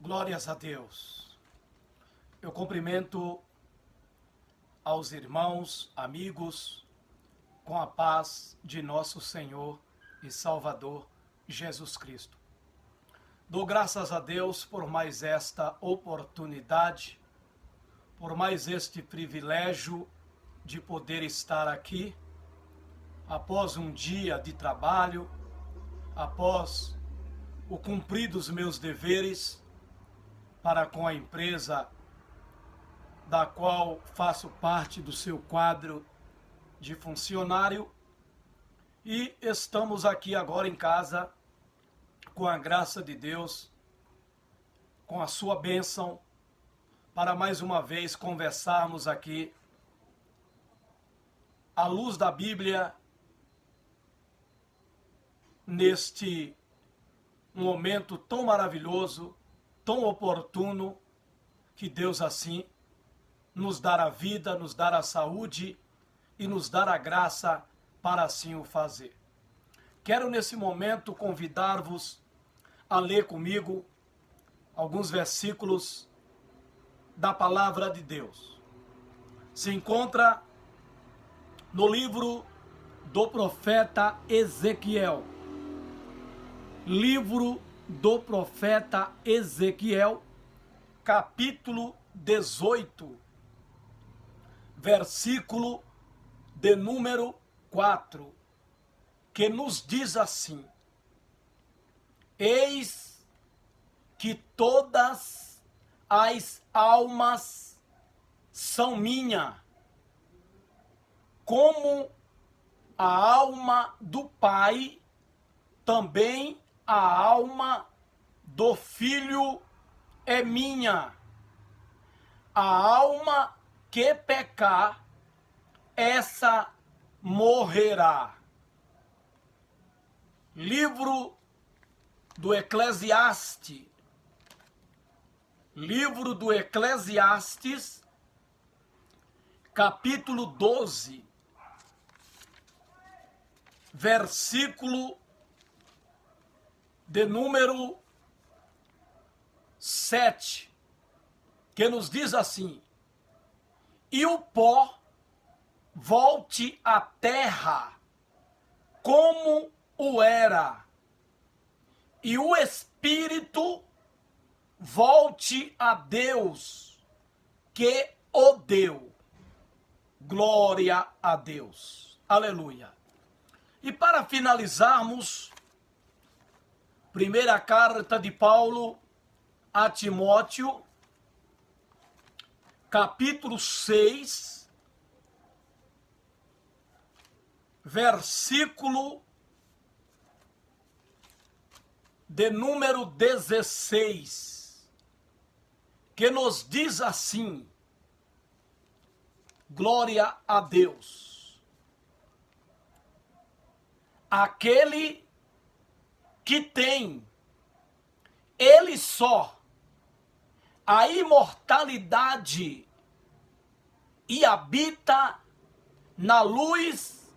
Glórias a Deus. Eu cumprimento aos irmãos, amigos, com a paz de nosso Senhor e Salvador Jesus Cristo. Dou graças a Deus por mais esta oportunidade, por mais este privilégio de poder estar aqui, após um dia de trabalho, após o cumprir dos meus deveres para com a empresa da qual faço parte do seu quadro de funcionário, e estamos aqui agora em casa com a graça de Deus, com a sua bênção, para mais uma vez conversarmos aqui à luz da Bíblia neste momento tão maravilhoso, tão oportuno, que Deus assim nos dar a vida, nos dar a saúde e nos dar a graça para assim o fazer. Quero nesse momento convidar-vos a ler comigo alguns versículos da palavra de Deus. Se encontra no livro do profeta Ezequiel. Livro do profeta Ezequiel, capítulo 18, versículo de número 4, que nos diz assim: Eis que todas as almas são minha, como a alma do Pai, também a alma do Filho é minha. A alma que pecar, essa morrerá. Livro do Eclesiastes. Livro do Eclesiastes, capítulo 12, versículo de número 7, que nos diz assim: E o pó volte à terra como o era, e o espírito volte a Deus que o deu. Glória a Deus. Aleluia. E para finalizarmos, primeira carta de Paulo a Timóteo, capítulo 6, versículo de número 16, que nos diz assim: glória a Deus. Aquele que tem, ele só, a imortalidade e habita na luz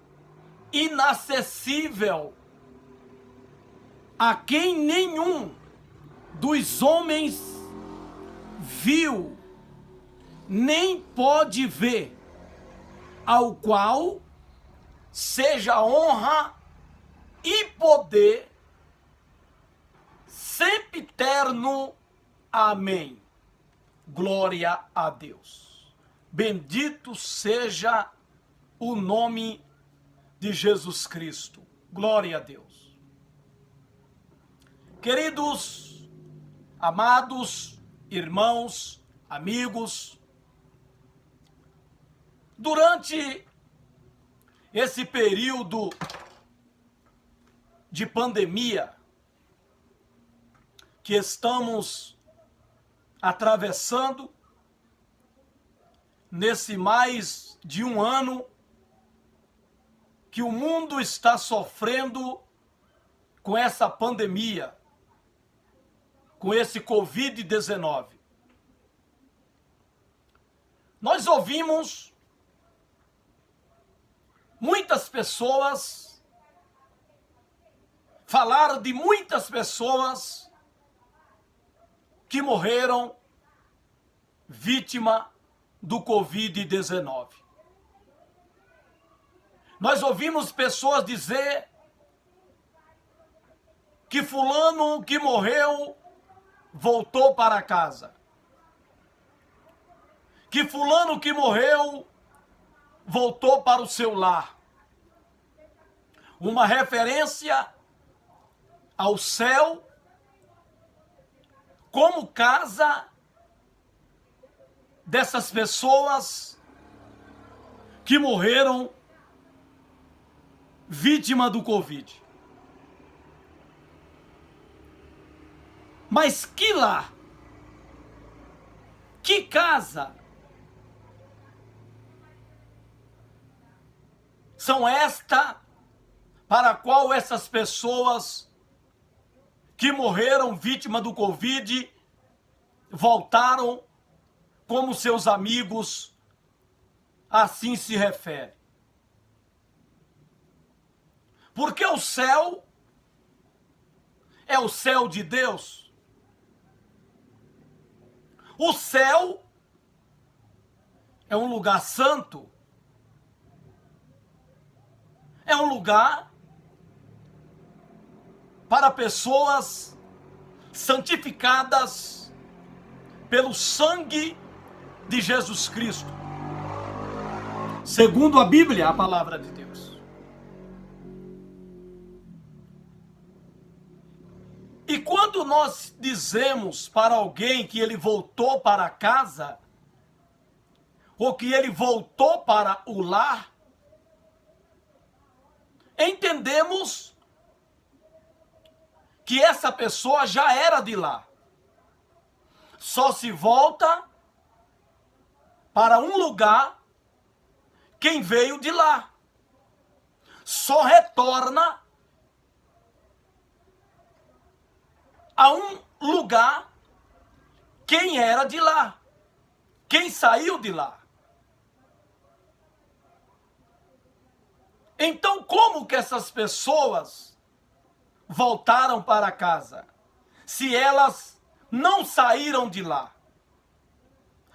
inacessível, a quem nenhum dos homens viu, nem pode ver, ao qual seja honra e poder sempiterno. Amém. Glória a Deus. Bendito seja o nome de Jesus Cristo. Glória a Deus. Queridos, amados, irmãos, amigos, durante esse período de pandemia que estamos atravessando, nesse mais de um ano que o mundo está sofrendo com essa pandemia, com esse Covid-19. Nós ouvimos muitas pessoas falar de muitas pessoas que morreram vítima do Covid-19. Nós ouvimos pessoas dizer que fulano que morreu voltou para casa. Que fulano que morreu voltou para o seu lar. Uma referência ao céu como casa dessas pessoas que morreram vítima do Covid. Mas que lar, que casa são esta para a qual essas pessoas que morreram vítima do Covid voltaram como seus amigos assim se referem? Porque o céu é o céu de Deus. O céu é um lugar santo. É um lugar para pessoas santificadas pelo sangue de Jesus Cristo. Segundo a Bíblia, a palavra de Deus. E quando nós dizemos para alguém que ele voltou para casa, ou que ele voltou para o lar, entendemos que essa pessoa já era de lá. Só se volta para um lugar quem veio de lá. Só retorna a um lugar quem era de lá, quem saiu de lá. Então, como que essas pessoas voltaram para casa, se elas não saíram de lá?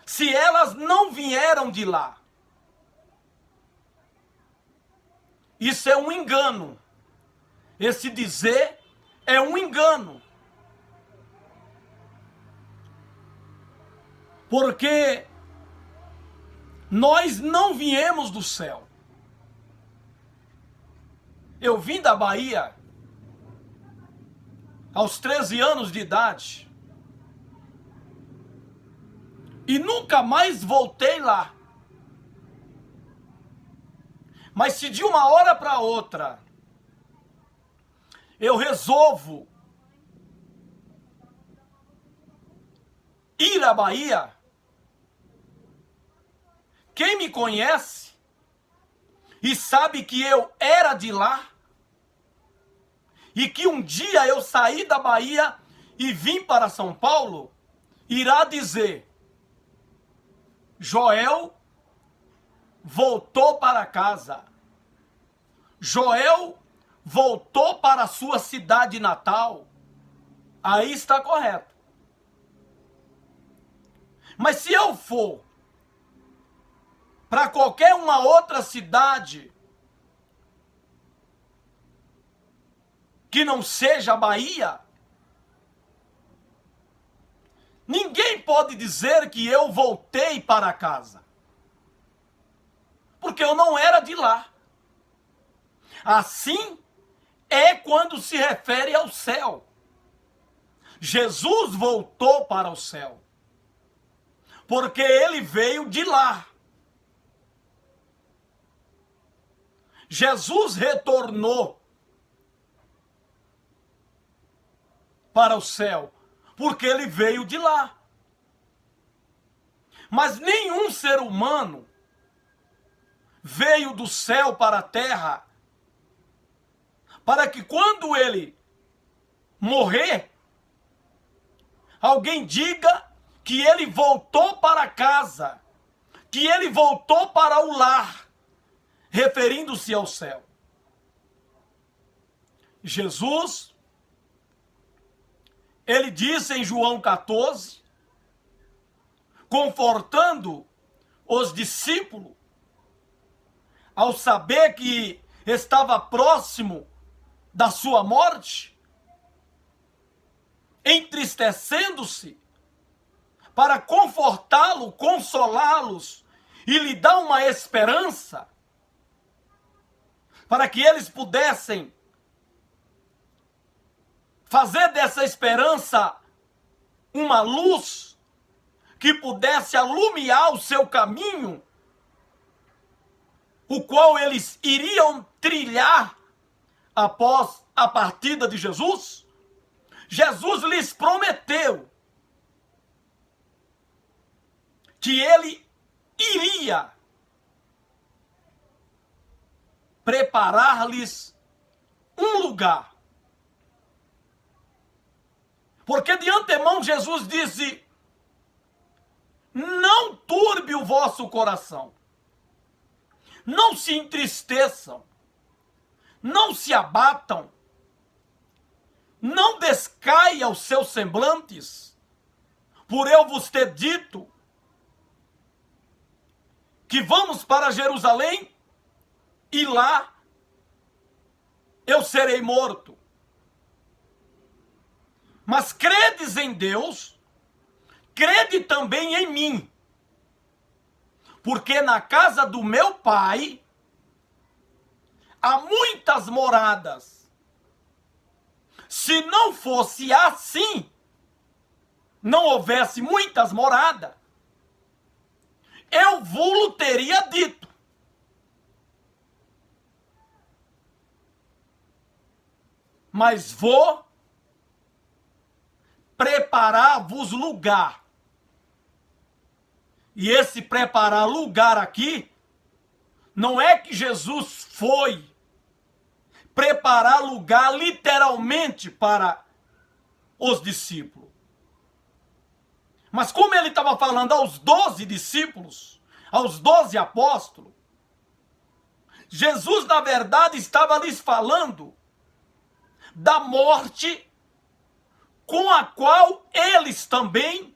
Se elas não vieram de lá? Isso é um engano. Esse dizer é um engano. Porque nós não viemos do céu. Eu vim da Bahia aos 13 anos de idade e nunca mais voltei lá. Mas se de uma hora para outra eu resolvo ir à Bahia, quem me conhece e sabe que eu era de lá, e que um dia eu saí da Bahia e vim para São Paulo, irá dizer: Joel voltou para casa. Joel voltou para a sua cidade natal. Aí está correto. Mas se eu for para qualquer uma outra cidade que não seja a Bahia, ninguém pode dizer que eu voltei para casa, porque eu não era de lá. Assim é quando se refere ao céu. Jesus voltou para o céu, porque ele veio de lá. Jesus retornou para o céu, porque ele veio de lá. Mas nenhum ser humano veio do céu para a terra para que quando ele morrer, alguém diga que ele voltou para casa, que ele voltou para o lar, referindo-se ao céu. ele disse em João 14, confortando os discípulos, ao saber que estava próximo da sua morte, entristecendo-se, para confortá-lo, consolá-los e lhe dar uma esperança, para que eles pudessem fazer dessa esperança uma luz que pudesse alumiar o seu caminho, o qual eles iriam trilhar após a partida de Jesus. Jesus lhes prometeu que ele iria preparar-lhes um lugar. Porque de antemão Jesus disse: não turbe o vosso coração, não se entristeçam, não se abatam, não descaia os seus semblantes, por eu vos ter dito que vamos para Jerusalém e lá eu serei morto. Mas credes em Deus, crede também em mim, porque na casa do meu Pai há muitas moradas. Se não fosse assim, não houvesse muitas moradas, eu vos teria dito. Mas vou preparar-vos lugar. E esse preparar lugar aqui, não é que Jesus foi preparar lugar literalmente para os discípulos. Mas como ele estava falando aos 12 discípulos, aos 12 apóstolos, Jesus, na verdade, estava lhes falando da morte com a qual eles também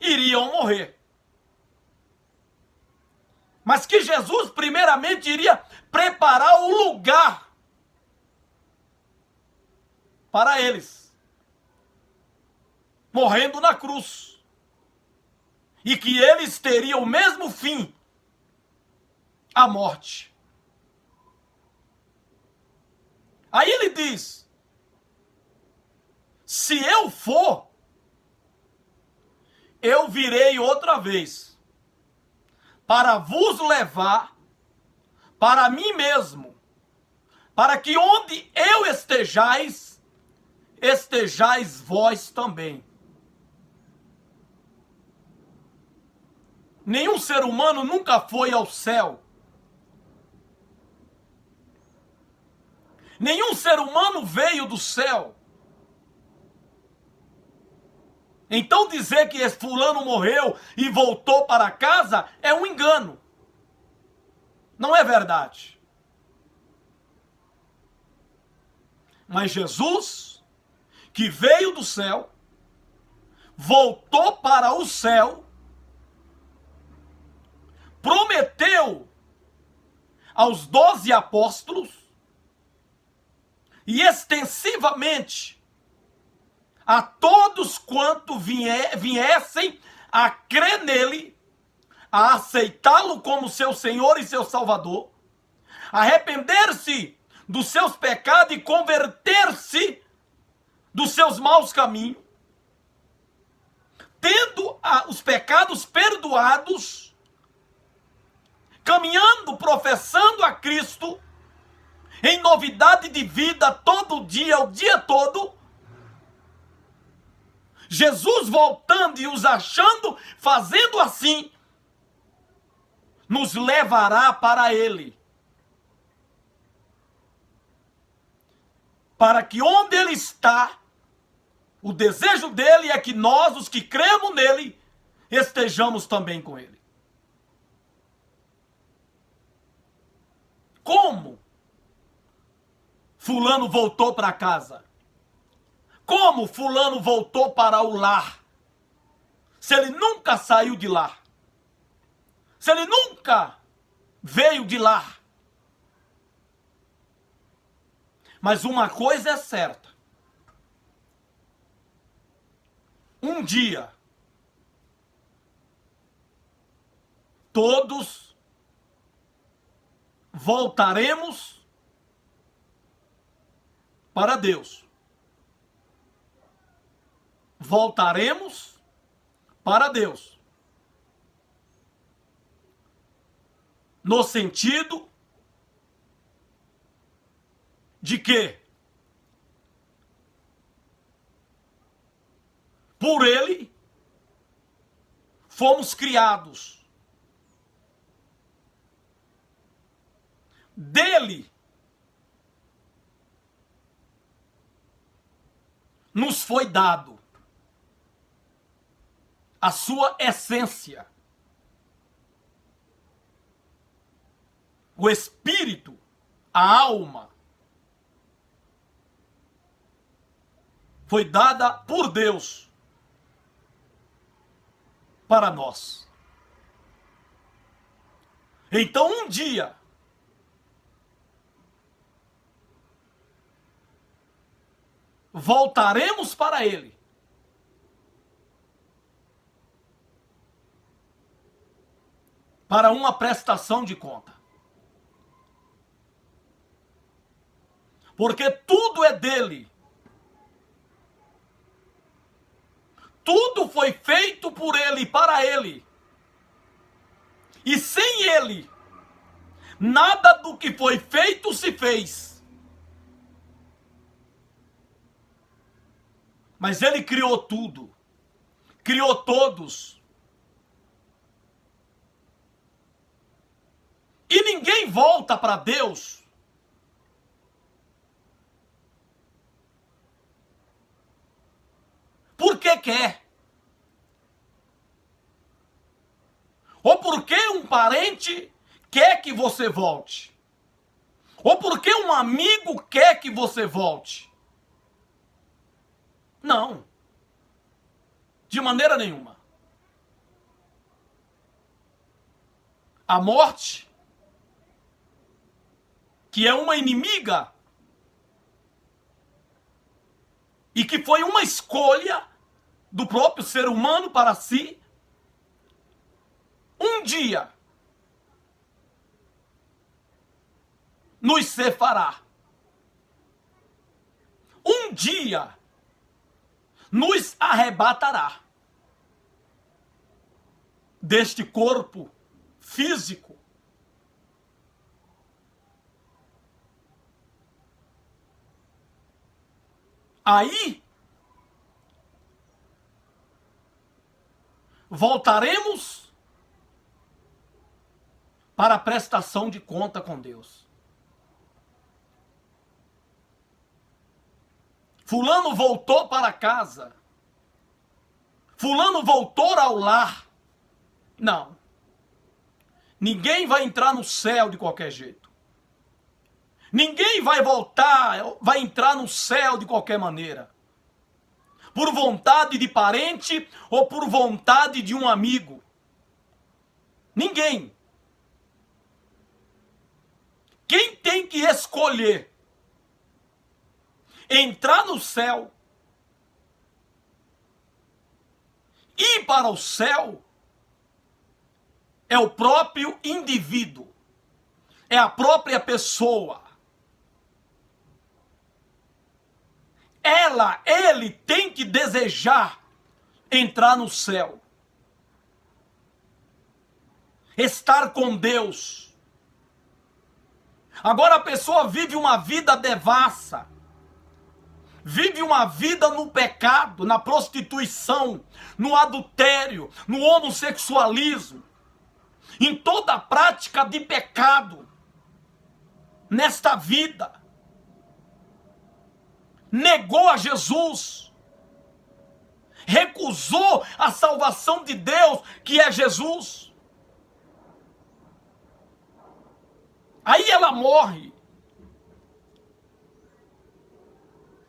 iriam morrer. Mas que Jesus primeiramente iria preparar o lugar para eles, morrendo na cruz. E que eles teriam o mesmo fim, a morte. Aí ele diz: se eu for, eu virei outra vez, para vos levar para mim mesmo, para que onde eu estejais, estejais vós também. Nenhum ser humano nunca foi ao céu. Nenhum ser humano veio do céu. Então dizer que esse fulano morreu e voltou para casa é um engano. Não é verdade. Mas Jesus, que veio do céu, voltou para o céu, prometeu aos 12 apóstolos e extensivamente a todos quanto viessem a crer nele, a aceitá-lo como seu Senhor e seu Salvador, arrepender-se dos seus pecados e converter-se dos seus maus caminhos, tendo os pecados perdoados, caminhando, professando a Cristo, em novidade de vida todo dia, o dia todo, Jesus voltando e os achando, fazendo assim, nos levará para Ele. Para que onde Ele está, o desejo dele é que nós, os que cremos nele, estejamos também com Ele. Como fulano voltou para casa? Como fulano voltou para o lar? Se ele nunca saiu de lá. Se ele nunca veio de lá. Mas uma coisa é certa. Um dia, todos voltaremos para Deus. Voltaremos para Deus. No sentido de que por Ele fomos criados. Dele nos foi dado a sua essência. O espírito, a alma, foi dada por Deus para nós. Então um dia voltaremos para Ele. Para uma prestação de conta. Porque tudo é dele. Tudo foi feito por Ele e para Ele. E sem Ele, nada do que foi feito se fez. Mas Ele criou tudo. Criou todos. E ninguém volta para Deus porque quer. Ou porque um parente quer que você volte. Ou porque um amigo quer que você volte. Não. De maneira nenhuma. A morte, que é uma inimiga, e que foi uma escolha do próprio ser humano para si, um dia nos cefará. Um dia nos arrebatará deste corpo físico. Aí voltaremos para a prestação de conta com Deus. Fulano voltou para casa. Fulano voltou ao lar. Não. Ninguém vai entrar no céu de qualquer jeito. Ninguém vai voltar, vai entrar no céu de qualquer maneira. Por vontade de parente ou por vontade de um amigo. Ninguém. Quem tem que escolher entrar no céu, ir para o céu, é o próprio indivíduo. É a própria pessoa. Ele tem que desejar entrar no céu. Estar com Deus. Agora a pessoa vive uma vida devassa. Vive uma vida no pecado, na prostituição, no adultério, no homossexualismo. Em toda a prática de pecado. Nesta vida. Negou a Jesus, recusou a salvação de Deus, que é Jesus. Aí ela morre.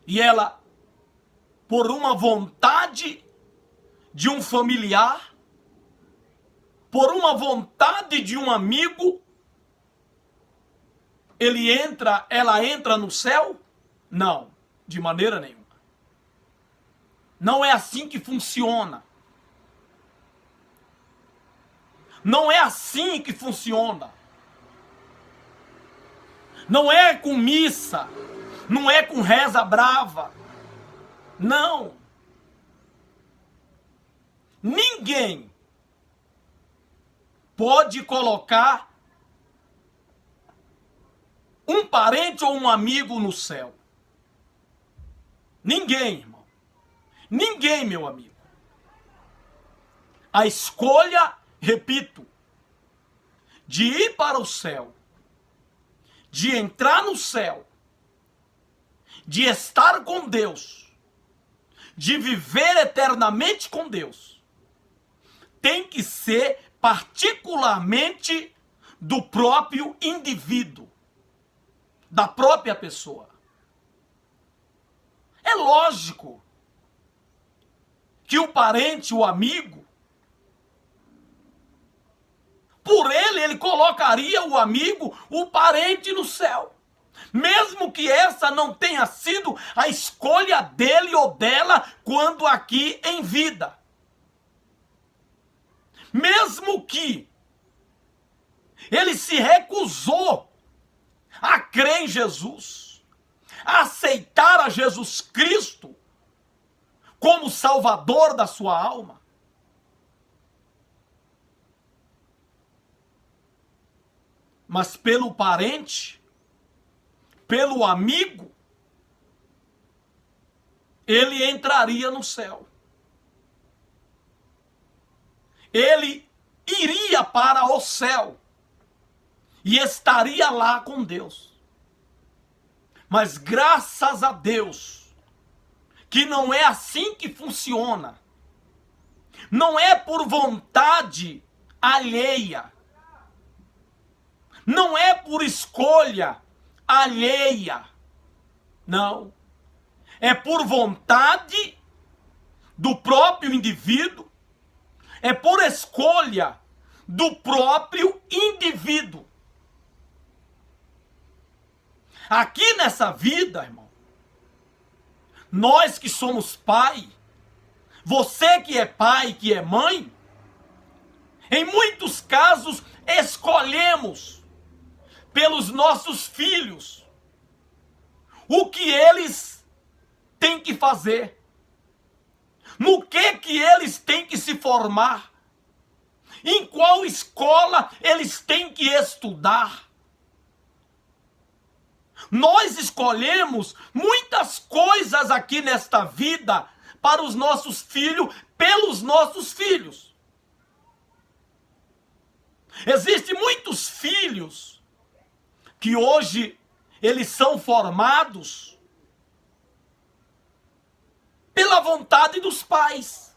E ela por uma vontade de um familiar, por uma vontade de um amigo, ela entra no céu? Não, de maneira nenhuma. Não é assim que funciona. Não é assim que funciona. Não é com missa, não é com reza brava. Não. Ninguém pode colocar um parente ou um amigo no céu. Ninguém, irmão. Ninguém, meu amigo. A escolha, repito, de ir para o céu, de entrar no céu, de estar com Deus, de viver eternamente com Deus, tem que ser particularmente do próprio indivíduo, da própria pessoa. É lógico que o parente, o amigo, por ele colocaria o amigo, o parente no céu. Mesmo que essa não tenha sido a escolha dele ou dela quando aqui em vida. Mesmo que ele se recusou a crer em Jesus, a aceitar a Jesus Cristo como Salvador da sua alma. Mas pelo parente, pelo amigo, ele entraria no céu. Ele iria para o céu e estaria lá com Deus. Mas graças a Deus, que não é assim que funciona. Não é por vontade alheia. Não é por escolha alheia. Não. É por vontade do próprio indivíduo. É por escolha do próprio indivíduo. Aqui nessa vida, irmão, nós que somos pai, você que é pai, que é mãe, em muitos casos escolhemos pelos nossos filhos o que eles têm que fazer, no que eles têm que se formar, em qual escola eles têm que estudar. Nós escolhemos muitas coisas aqui nesta vida para os nossos filhos, pelos nossos filhos. Existem muitos filhos que hoje eles são formados pela vontade dos pais.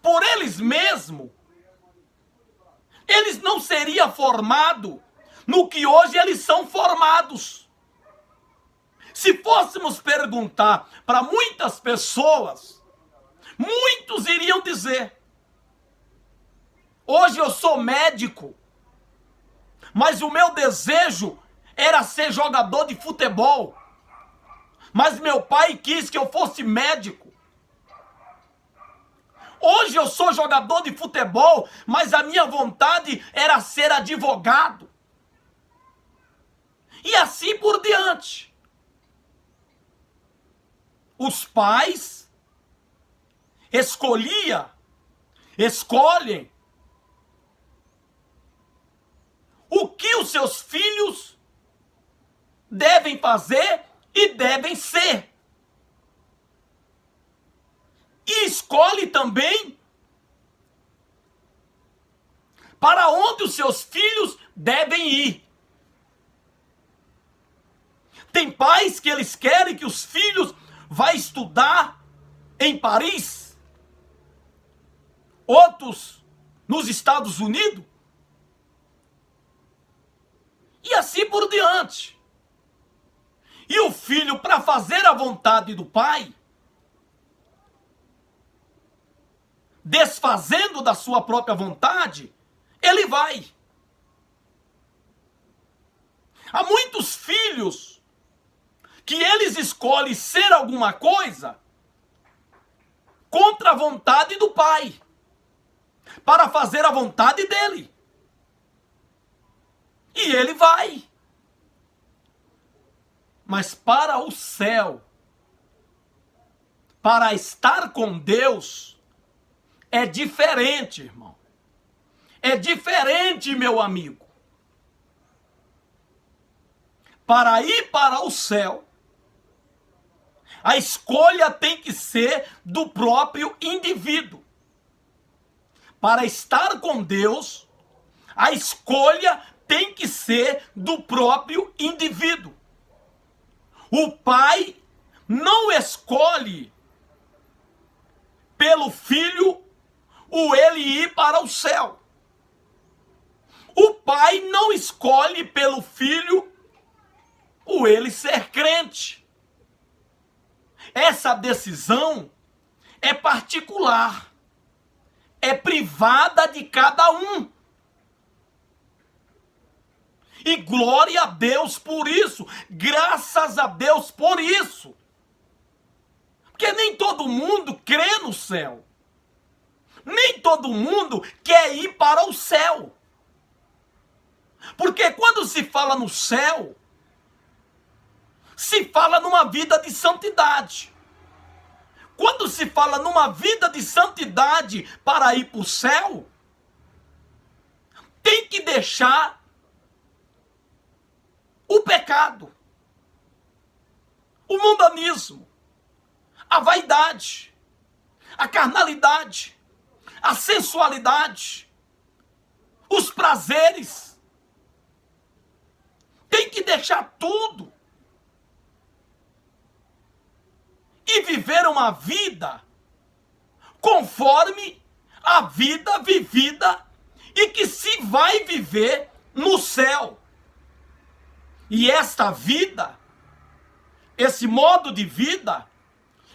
Por eles mesmos, eles não seriam formados no que hoje eles são formados. Se fôssemos perguntar para muitas pessoas, muitos iriam dizer: hoje eu sou médico, mas o meu desejo era ser jogador de futebol. Mas meu pai quis que eu fosse médico. Hoje eu sou jogador de futebol, mas a minha vontade era ser advogado. E assim por diante. Os pais escolhem o que os seus filhos devem fazer e devem ser. E escolhe também para onde os seus filhos devem ir. Tem pais que eles querem que os filhos vá estudar em Paris, outros nos Estados Unidos, e assim por diante. E o filho, para fazer a vontade do pai, desfazendo da sua própria vontade, ele vai. Há muitos filhos que eles escolhem ser alguma coisa contra a vontade do pai, para fazer a vontade dele. E ele vai. Mas para o céu, para estar com Deus, é diferente, irmão. É diferente, meu amigo. Para ir para o céu, a escolha tem que ser do próprio indivíduo. Para estar com Deus, a escolha tem que ser do próprio indivíduo. O pai não escolhe pelo filho o ele ir para o céu. O pai não escolhe pelo filho o ele ser crente. Essa decisão é particular, é privada de cada um. E glória a Deus por isso, graças a Deus por isso. Porque nem todo mundo crê no céu. Nem todo mundo quer ir para o céu. Porque quando se fala no céu, se fala numa vida de santidade. Quando se fala numa vida de santidade para ir para o céu, tem que deixar o pecado, o mundanismo, a vaidade, a carnalidade, a sensualidade, os prazeres. Tem que deixar tudo e viver uma vida conforme a vida vivida e que se vai viver no céu. E esta vida, esse modo de vida,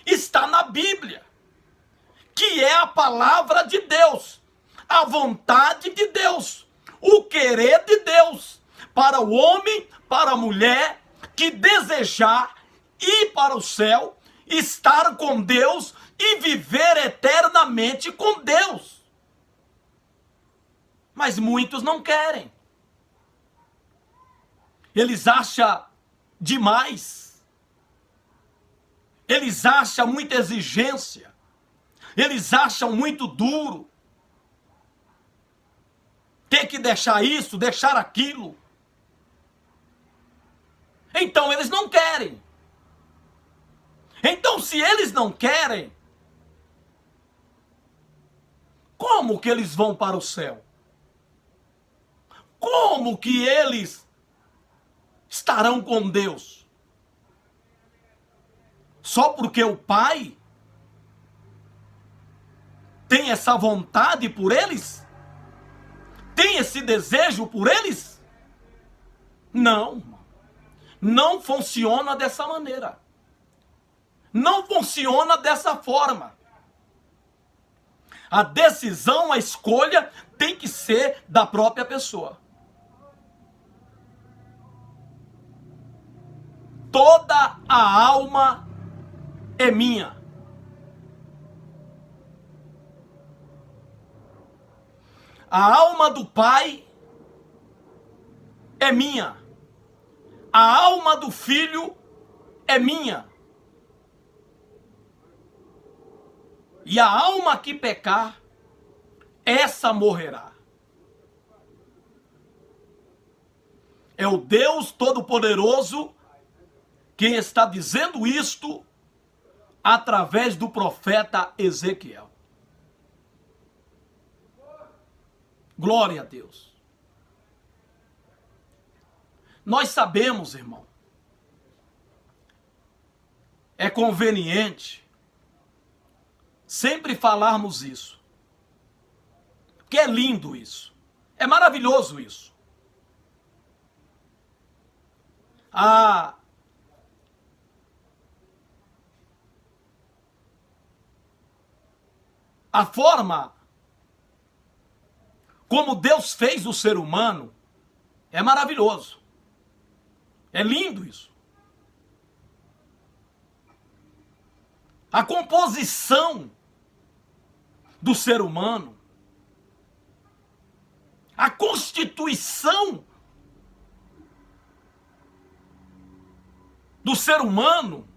está na Bíblia, que é a palavra de Deus, a vontade de Deus, o querer de Deus, para o homem, para a mulher, que desejar ir para o céu, estar com Deus e viver eternamente com Deus. Mas muitos não querem. Eles acham demais. Eles acham muita exigência. Eles acham muito duro. Tem que deixar isso, deixar aquilo. Então eles não querem. Então se eles não querem, como que eles vão para o céu? Como que eles estarão com Deus? Só porque o Pai tem essa vontade por eles? Tem esse desejo por eles? Não. Não funciona dessa maneira. Não funciona dessa forma. A decisão, a escolha tem que ser da própria pessoa. Toda a alma é minha. A alma do Pai é minha. A alma do Filho é minha. E a alma que pecar, essa morrerá. É o Deus Todo-Poderoso quem está dizendo isto através do profeta Ezequiel. Glória a Deus. Nós sabemos, irmão, é conveniente sempre falarmos isso. Porque é lindo isso. É maravilhoso isso. a forma como Deus fez o ser humano é maravilhoso. É lindo isso. A composição do ser humano, a constituição do ser humano,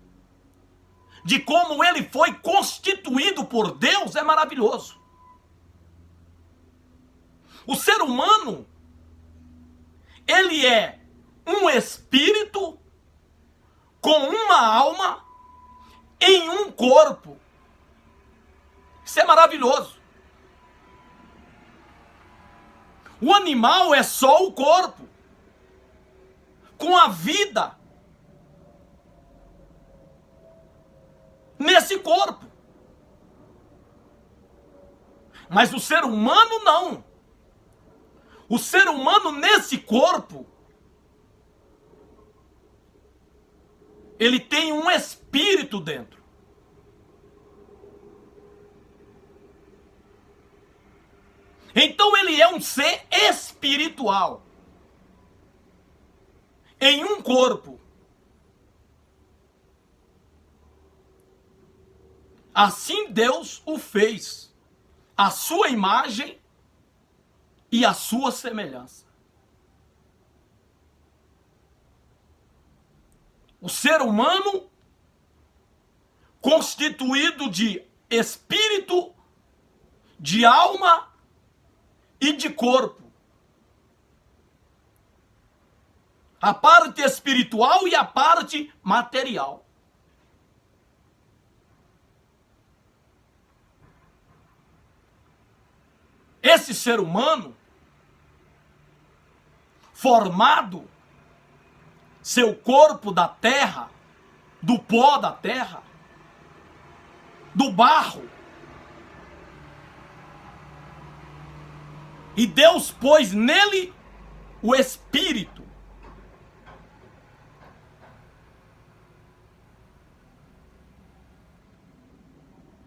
de como ele foi constituído por Deus, é maravilhoso. O ser humano, ele é um espírito com uma alma em um corpo. Isso é maravilhoso. O animal é só o corpo, com a vida nesse corpo. Mas o ser humano não. O ser humano nesse corpo, ele tem um espírito dentro. Então ele é um ser espiritual em um corpo. Assim Deus o fez, a sua imagem e a sua semelhança. O ser humano, constituído de espírito, de alma e de corpo. A parte espiritual e a parte material. Esse ser humano, formado, seu corpo da terra, do pó da terra, do barro. E Deus pôs nele o espírito.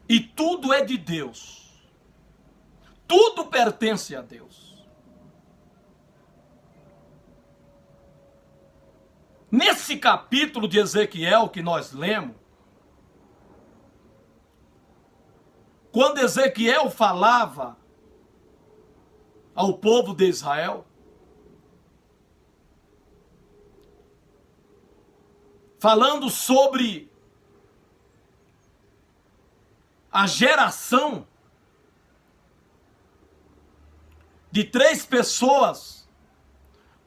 E tudo é de Deus. Tudo pertence a Deus. Nesse capítulo de Ezequiel que nós lemos, quando Ezequiel falava ao povo de Israel, falando sobre a geração de 3 pessoas,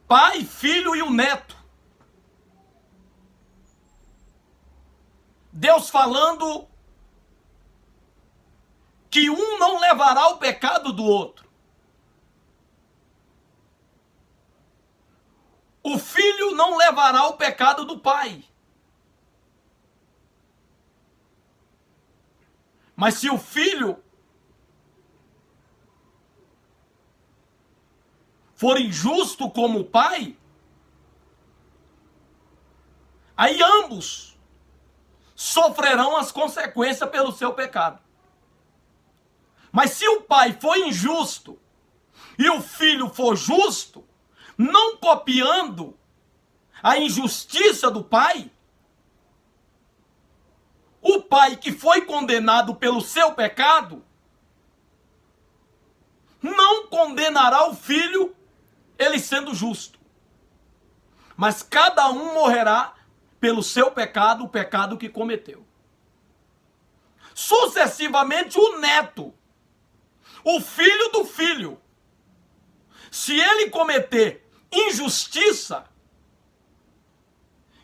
pai, filho e o neto. Deus falando que um não levará o pecado do outro. O filho não levará o pecado do pai. Mas se o filho for injusto como o pai, aí ambos sofrerão as consequências pelo seu pecado. Mas se o pai for injusto e o filho for justo, não copiando a injustiça do pai, o pai que foi condenado pelo seu pecado não condenará o filho, ele sendo justo. Mas cada um morrerá pelo seu pecado, o pecado que cometeu. Sucessivamente o neto, o filho do filho, se ele cometer injustiça,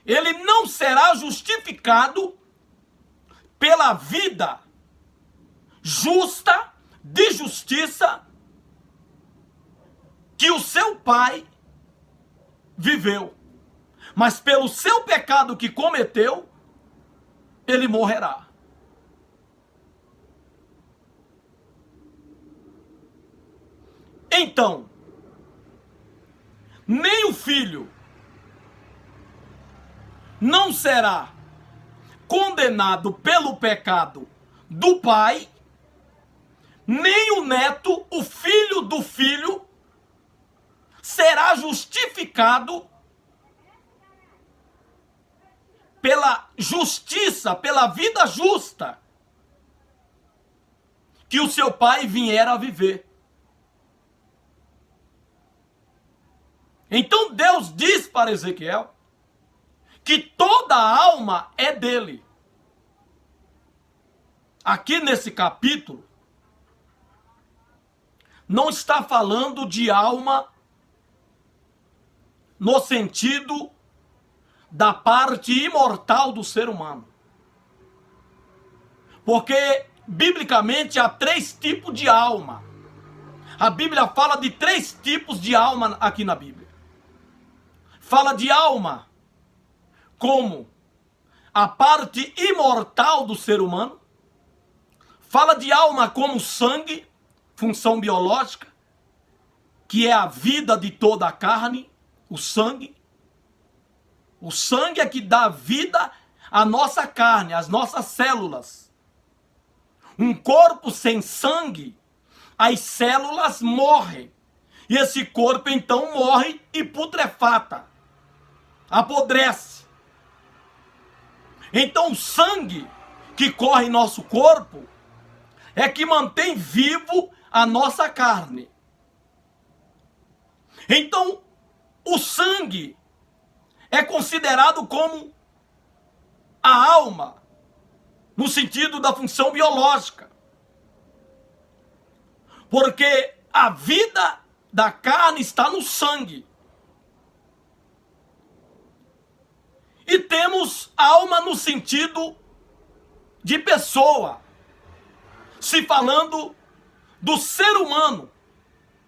ele não será justificado pela vida justa, de justiça, que o seu pai viveu. Mas pelo seu pecado que cometeu, ele morrerá. Então, nem o filho não será condenado pelo pecado do pai, nem o neto, o filho do filho, será justificado pela justiça, pela vida justa que o seu pai vier a viver. Então Deus diz para Ezequiel que toda a alma é dele. Aqui nesse capítulo, não está falando de alma no sentido da parte imortal do ser humano. Porque, biblicamente, há 3 tipos de alma. A Bíblia fala de 3 tipos de alma aqui na Bíblia. Fala de alma como a parte imortal do ser humano. Fala de alma como sangue, função biológica, que é a vida de toda a carne, o sangue. O sangue é que dá vida à nossa carne, às nossas células. Um corpo sem sangue, as células morrem. E esse corpo então morre e putrefata, apodrece. Então o sangue que corre em nosso corpo é que mantém vivo a nossa carne. Então o sangue é considerado como a alma, no sentido da função biológica. Porque a vida da carne está no sangue. E temos alma no sentido de pessoa, se falando do ser humano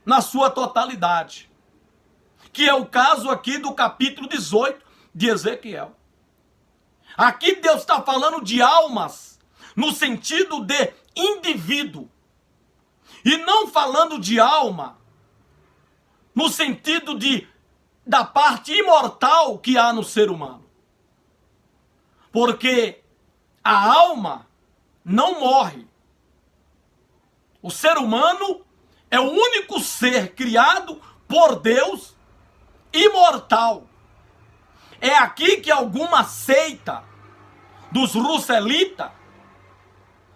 na sua totalidade, que é o caso aqui do capítulo 18 de Ezequiel. Aqui Deus está falando de almas no sentido de indivíduo, e não falando de alma no sentido da parte imortal que há no ser humano. Porque a alma não morre. O ser humano é o único ser criado por Deus imortal. É aqui que alguma seita dos russelitas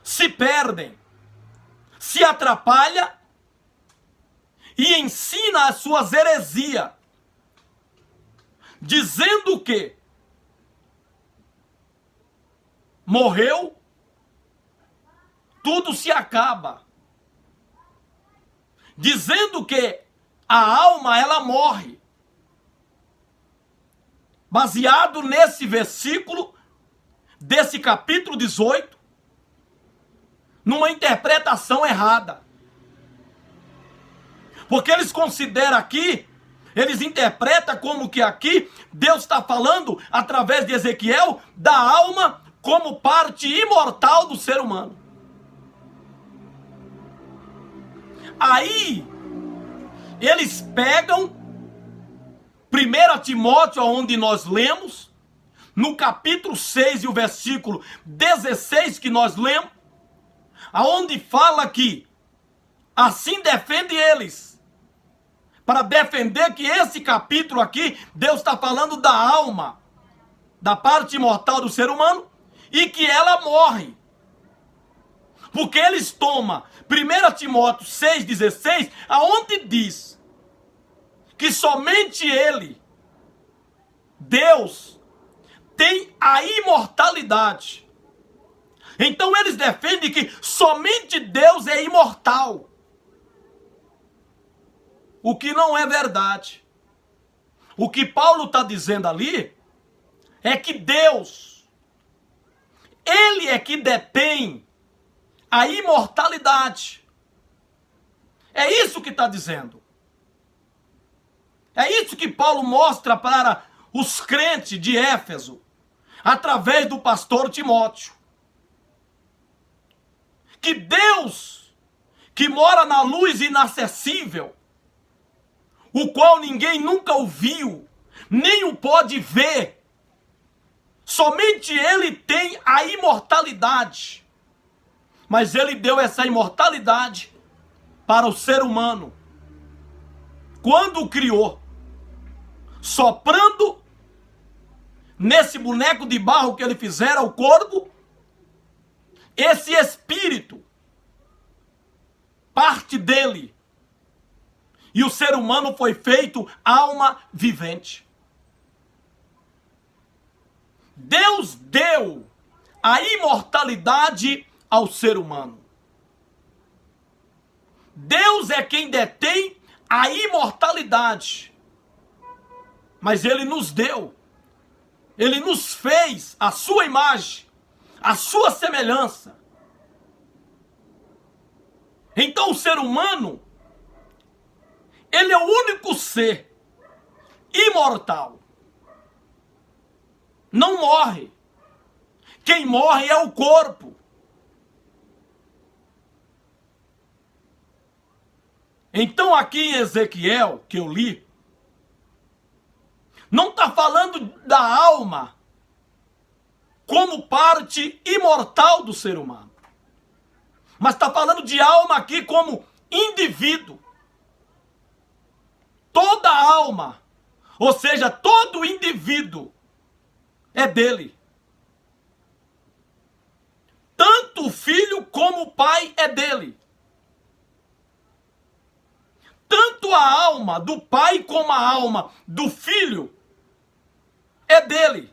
se perdem, se atrapalha e ensina as suas heresias, dizendo que morreu, tudo se acaba. Dizendo que a alma, ela morre. Baseado nesse versículo, desse capítulo 18, numa interpretação errada. Porque eles consideram aqui, eles interpretam como que aqui Deus está falando, através de Ezequiel, da alma como parte imortal do ser humano. Aí, eles pegam 1 Timóteo, onde nós lemos, no capítulo 6 e o versículo 16 que nós lemos, aonde fala que assim defende eles, para defender que esse capítulo aqui, Deus está falando da alma, da parte imortal do ser humano, e que ela morre. Porque eles tomam 1 Timóteo 6,16, aonde diz que somente ele, Deus, tem a imortalidade. Então eles defendem que somente Deus é imortal. O que não é verdade. O que Paulo está dizendo ali é que Deus, ele é que detém a imortalidade. É isso que está dizendo. É isso que Paulo mostra para os crentes de Éfeso, através do pastor Timóteo. Que Deus, que mora na luz inacessível, o qual ninguém nunca ouviu, nem o pode ver, somente ele tem a imortalidade. Mas ele deu essa imortalidade para o ser humano, quando o criou, soprando nesse boneco de barro que ele fizera, o corpo, esse espírito, parte dele. E o ser humano foi feito alma vivente. Deus deu a imortalidade ao ser humano. Deus é quem detém a imortalidade. Mas Ele nos deu. Ele nos fez a sua imagem, a sua semelhança. Então o ser humano, ele é o único ser imortal. Não morre. Quem morre é o corpo. Então aqui em Ezequiel, que eu li, não está falando da alma como parte imortal do ser humano. Mas está falando de alma aqui como indivíduo. Toda alma, ou seja, todo indivíduo é dele. Tanto o filho como o pai é dele. Tanto a alma do pai como a alma do filho é dele.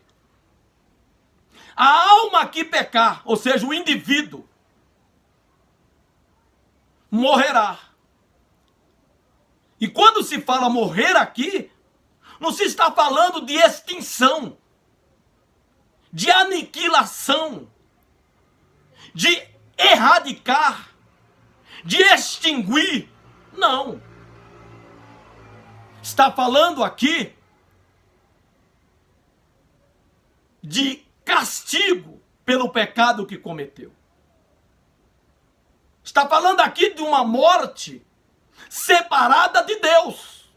A alma que pecar, ou seja, o indivíduo, morrerá. E quando se fala morrer aqui, não se está falando de extinção, de aniquilação, de erradicar, de extinguir. Não. Está falando aqui de castigo pelo pecado que cometeu. Está falando aqui de uma morte separada de Deus.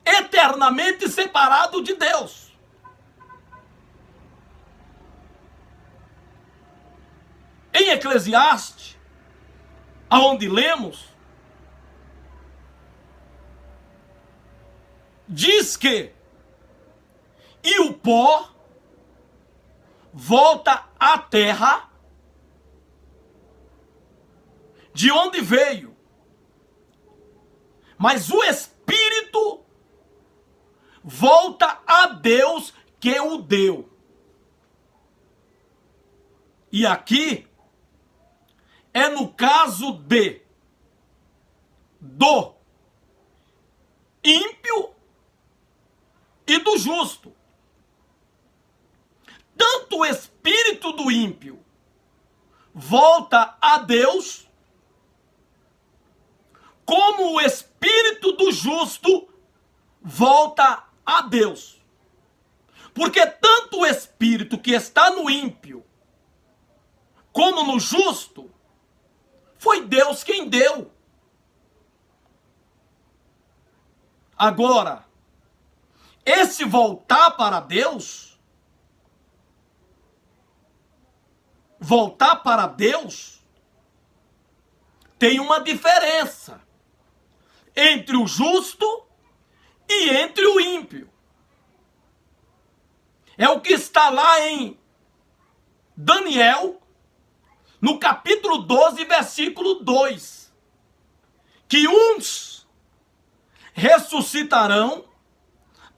Eternamente separado de Deus. Em Eclesiastes, aonde lemos, diz que e o pó volta à terra de onde veio, mas o espírito volta a Deus que o deu. E aqui é no caso do ímpio e do justo. Tanto o espírito do ímpio volta a Deus, como o espírito do justo volta a Deus. Porque tanto o espírito que está no ímpio, como no justo, foi Deus quem deu. Agora, esse voltar para Deus, tem uma diferença entre o justo e entre o ímpio. É o que está lá em Daniel, no capítulo 12, versículo 2. Que uns ressuscitarão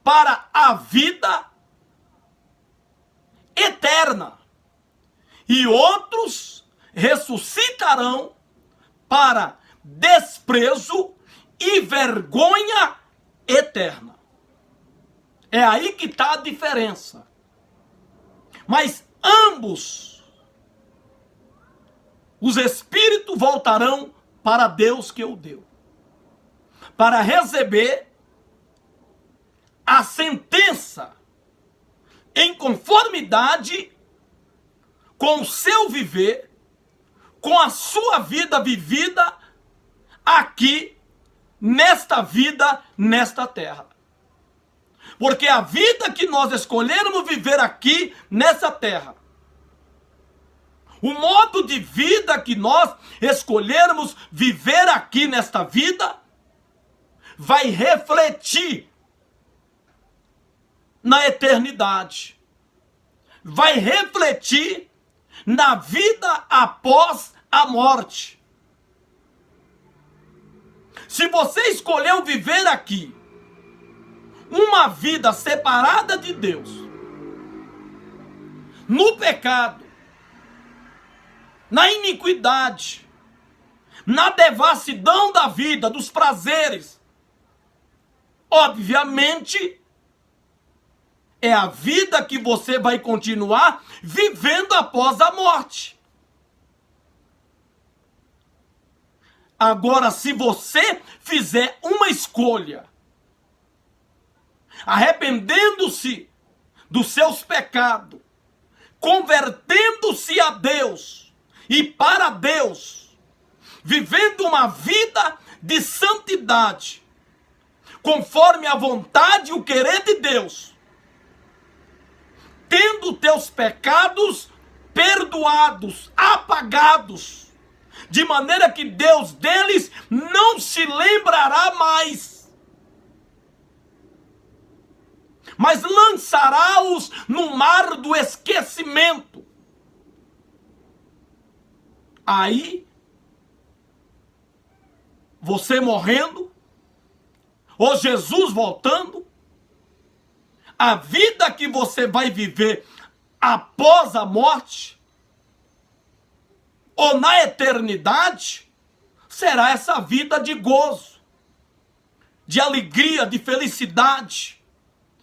para a vida eterna, e outros ressuscitarão para desprezo e vergonha eterna. É aí que está a diferença. Mas ambos, os espíritos voltarão para Deus que o deu, para receber a sentença em conformidade com o seu viver, com a sua vida vivida aqui, nesta vida, nesta terra. Porque a vida que nós escolhermos viver aqui, nessa terra, O modo de vida que nós escolhermos viver aqui nesta vida vai refletir na eternidade. Vai refletir na vida após a morte. Se você escolheu viver aqui uma vida separada de Deus, no pecado, na iniquidade, na devassidão da vida, dos prazeres, obviamente, é a vida que você vai continuar vivendo após a morte. Agora, se você fizer uma escolha, arrependendo-se dos seus pecados, convertendo-se a Deus e para Deus, vivendo uma vida de santidade, conforme a vontade e o querer de Deus, tendo teus pecados perdoados, apagados, de maneira que Deus deles não se lembrará mais, mas lançará-os no mar do esquecimento. Aí, você morrendo, ou Jesus voltando, a vida que você vai viver após a morte, ou na eternidade, será essa vida de gozo, de alegria, de felicidade,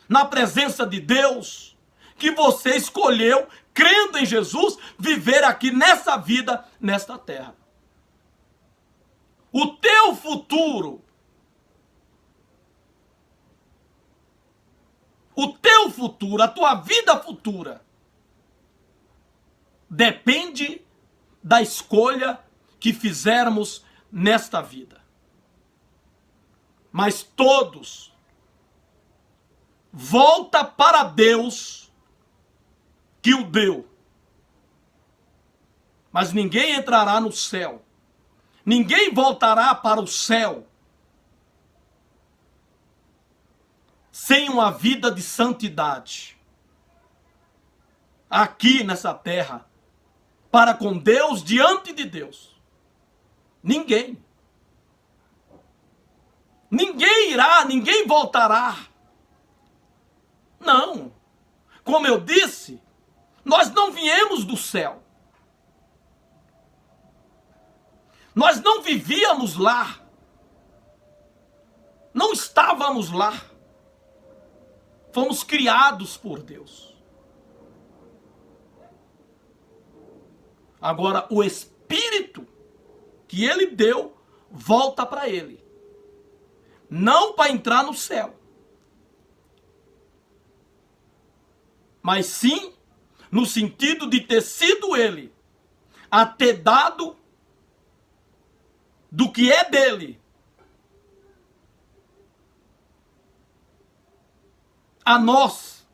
na presença de Deus, que você escolheu, crendo em Jesus, viver aqui nessa vida, nesta terra. O teu futuro, a tua vida futura, depende da escolha que fizermos nesta vida. Mas todos volta para Deus que o deu. Mas ninguém entrará no céu. Ninguém voltará para o céu sem uma vida de santidade. Aqui nessa terra, para com Deus, diante de Deus. Ninguém. Ninguém irá, ninguém voltará. Não. Como eu disse, nós não viemos do céu. Nós não vivíamos lá. Não estávamos lá. Fomos criados por Deus. Agora, o Espírito que Ele deu, volta para Ele. Não para entrar no céu. Mas sim, no sentido de ter sido Ele a ter dado do que é dele a nós.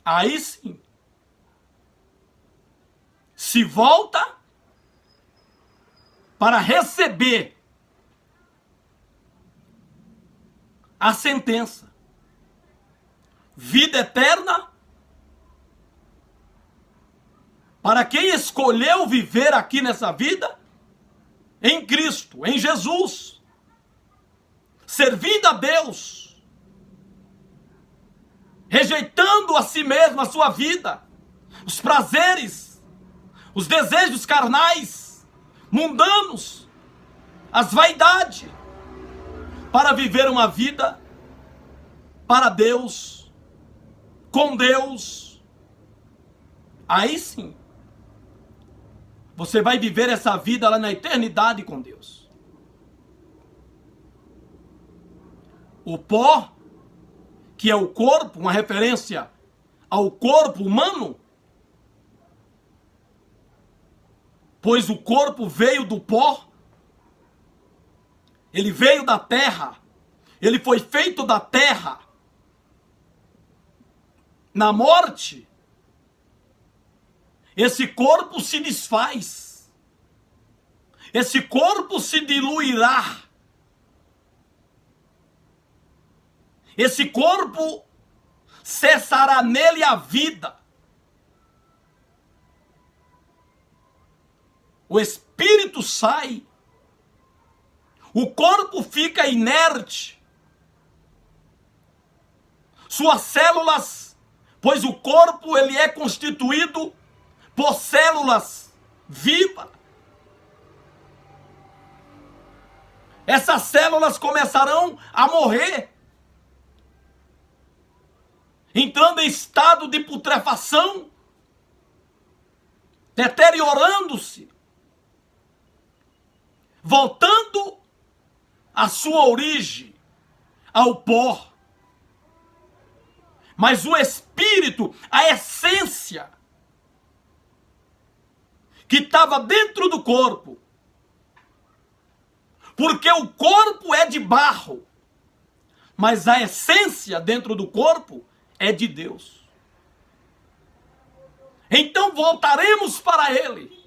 Aí sim, se volta para receber a sentença, vida eterna, para quem escolheu viver aqui nessa vida, em Cristo, em Jesus, servindo a Deus, rejeitando a si mesmo, a sua vida, os prazeres, os desejos carnais, mundanos, as vaidades, para viver uma vida para Deus, com Deus. Aí sim, você vai viver essa vida lá na eternidade com Deus. O pó, que é o corpo, uma referência ao corpo humano, pois o corpo veio do pó, ele veio da terra, ele foi feito da terra. na morte, esse corpo se desfaz, esse corpo se diluirá, esse corpo cessará nele a vida. O espírito sai, o corpo fica inerte, suas células, pois o corpo ele é constituído por células vivas. Essas células começarão a morrer, entrando em estado de putrefação, deteriorando-se, voltando à sua origem, ao pó. Mas o espírito, a essência que estava dentro do corpo, porque o corpo é de barro, mas a essência dentro do corpo é de Deus. Então voltaremos para Ele,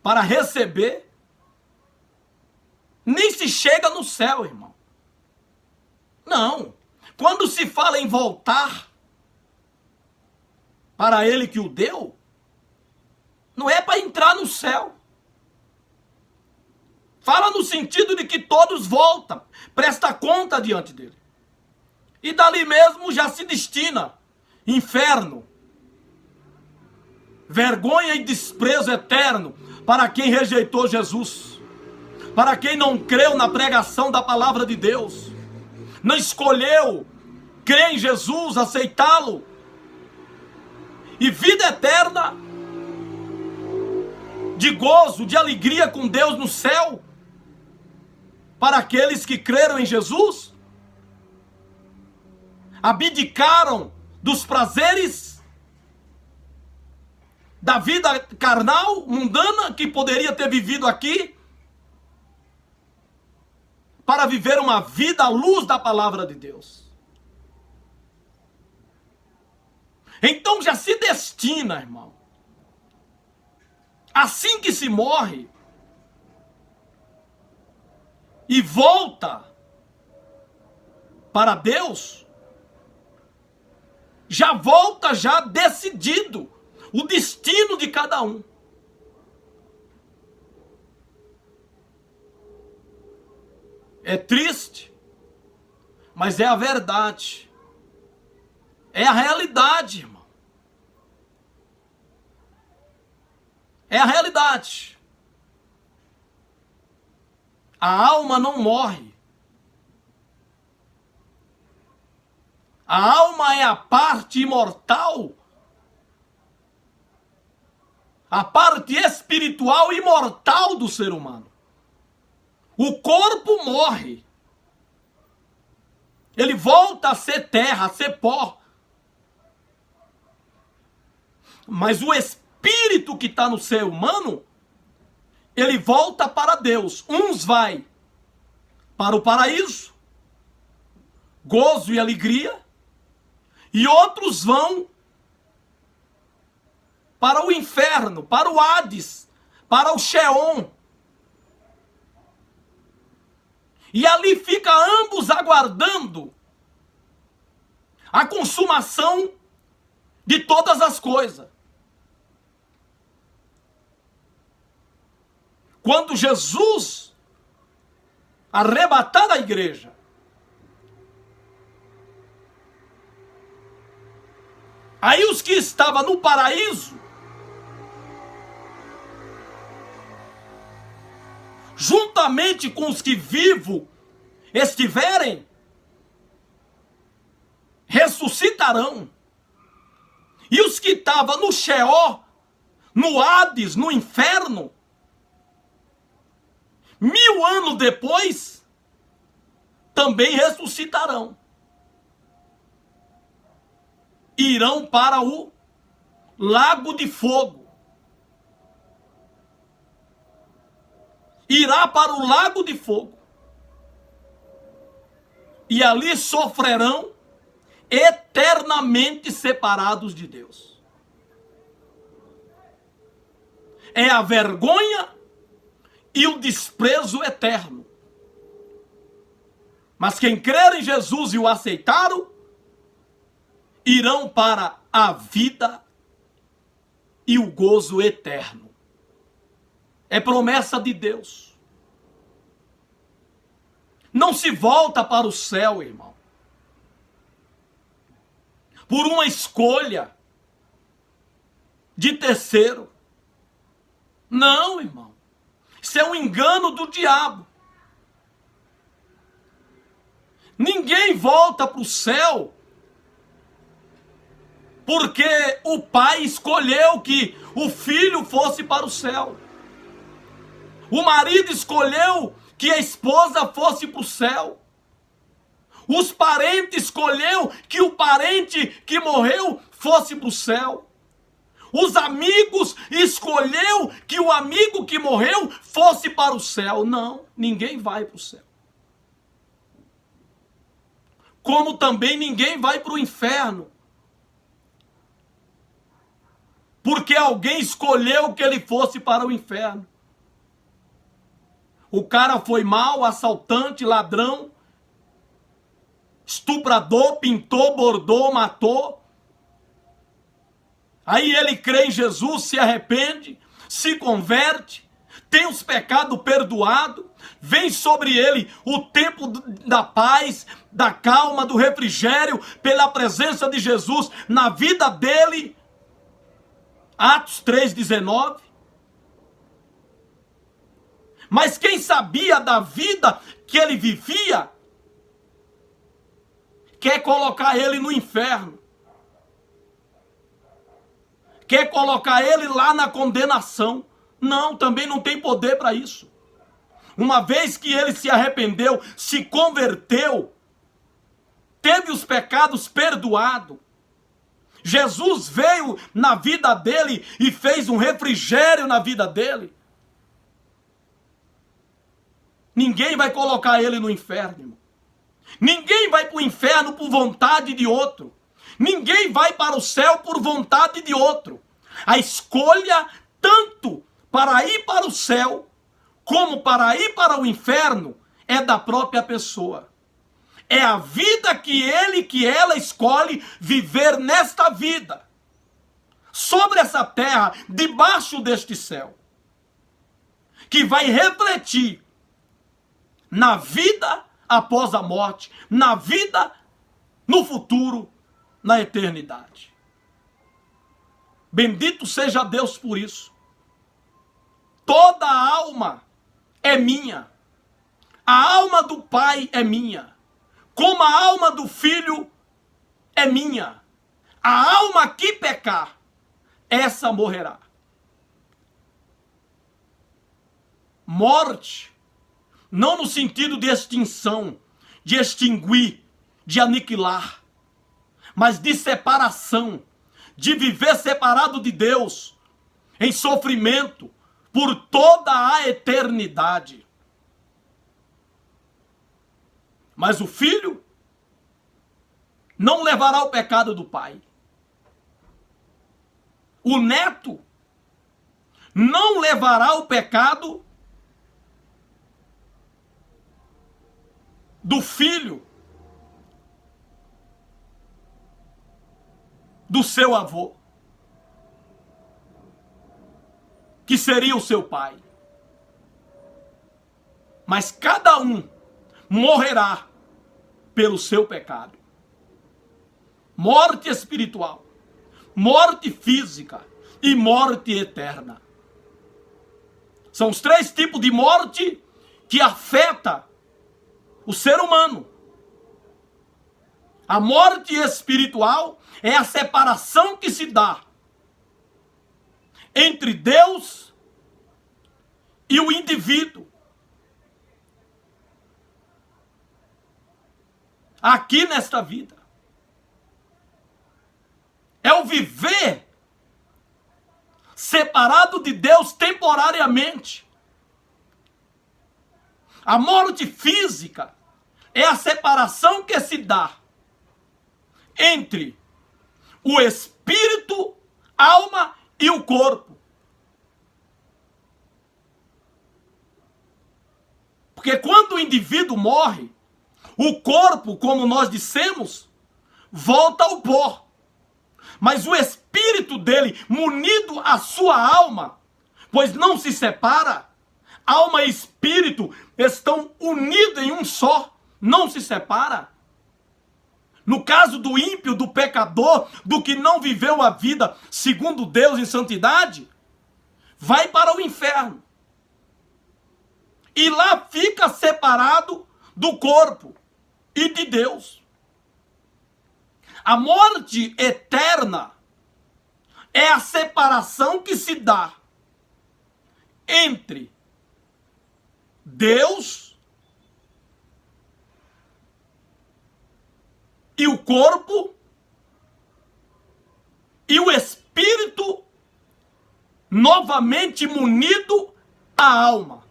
para receber. Nem se chega no céu, irmão. Não. Quando se fala em voltar para Ele que o deu, não é para entrar no céu. Fala no sentido de que todos voltam, presta conta diante dele. E dali mesmo já se destina inferno, vergonha e desprezo eterno para quem rejeitou Jesus, para quem não creu na pregação da palavra de Deus, não escolheu crer em Jesus, aceitá-lo, e vida eterna de gozo, de alegria com Deus no céu, para aqueles que creram em Jesus, abdicaram dos prazeres da vida carnal, mundana, que poderia ter vivido aqui, para viver uma vida à luz da palavra de Deus. Então já se destina, irmão, assim que se morre e volta para Deus, já volta já decidido o destino de cada um. É triste, mas é a verdade. É a realidade, irmão. É a realidade. A alma não morre. A alma é a parte imortal, a parte espiritual imortal do ser humano. O corpo morre. Ele volta a ser terra, a ser pó. Mas o espírito que está no ser humano, ele volta para Deus. Uns vai para o paraíso, gozo e alegria, e outros vão para o inferno, para o Hades, para o Sheol. E ali fica ambos aguardando a consumação de todas as coisas. Quando Jesus arrebatar a igreja, aí os que estavam no paraíso, juntamente com os que vivos estiverem, ressuscitarão. E os que estavam no Sheol, no Hades, no inferno, 1000 anos depois, também ressuscitarão. Irão para o lago de fogo. Irá para o lago de fogo. E ali sofrerão eternamente separados de Deus. É a vergonha e o desprezo eterno. Mas quem crer em Jesus e o aceitaram, irão para a vida e o gozo eterno. É promessa de Deus. Não se volta para o céu, irmão, por uma escolha de terceiro. Não, irmão. Isso é um engano do diabo. Ninguém volta para o céu porque o pai escolheu que o filho fosse para o céu. O marido escolheu que a esposa fosse para o céu. Os parentes escolheu que o parente que morreu fosse para o céu. Os amigos escolheu que o amigo que morreu fosse para o céu. Não, ninguém vai para o céu. Como também ninguém vai para o inferno, porque alguém escolheu que ele fosse para o inferno. O cara foi mau, assaltante, ladrão, estuprador, pintou, bordou, matou. Aí ele crê em Jesus, se arrepende, se converte, tem os pecados perdoados, vem sobre ele o tempo da paz, da calma, do refrigério, pela presença de Jesus na vida dele. Atos 3,19. Mas quem sabia da vida que ele vivia, quer colocar ele no inferno. Quer colocar ele lá na condenação. Não, também não tem poder para isso. Uma vez que ele se arrependeu, se converteu, teve os pecados perdoados, Jesus veio na vida dele e fez um refrigério na vida dele. Ninguém vai colocar ele no inferno, irmão. Ninguém vai para o inferno por vontade de outro. Ninguém vai para o céu por vontade de outro. A escolha, tanto para ir para o céu, como para ir para o inferno, é da própria pessoa. É a vida que ele, que ela escolhe viver nesta vida, sobre essa terra, debaixo deste céu, que vai refletir na vida após a morte, na vida no futuro, na eternidade. Bendito seja Deus por isso. Toda a alma é minha. A alma do Pai é minha. Como a alma do Filho é minha. A alma que pecar, essa morrerá. Morte, não no sentido de extinção, de extinguir, de aniquilar, mas de separação, de viver separado de Deus, em sofrimento, por toda a eternidade. Mas o filho não levará o pecado do pai. O neto não levará o pecado do filho, do seu avô, que seria o seu pai. Mas cada um morrerá pelo seu pecado. Morte espiritual, morte física e morte eterna. São os três tipos de morte que afeta o ser humano. A morte espiritual é a separação que se dá entre Deus e o indivíduo. Aqui nesta vida. É o viver separado de Deus temporariamente. A morte física é a separação que se dá entre o espírito, alma e o corpo. Porque quando o indivíduo morre, o corpo, como nós dissemos, volta ao pó. Mas o espírito dele, munido à sua alma, pois não se separa, alma e espírito estão unidos em um só, não se separa. No caso do ímpio, do pecador, do que não viveu a vida segundo Deus em santidade, vai para o inferno. E lá fica separado do corpo e de Deus. A morte eterna é a separação que se dá entre Deus e o corpo e o espírito novamente munido à alma.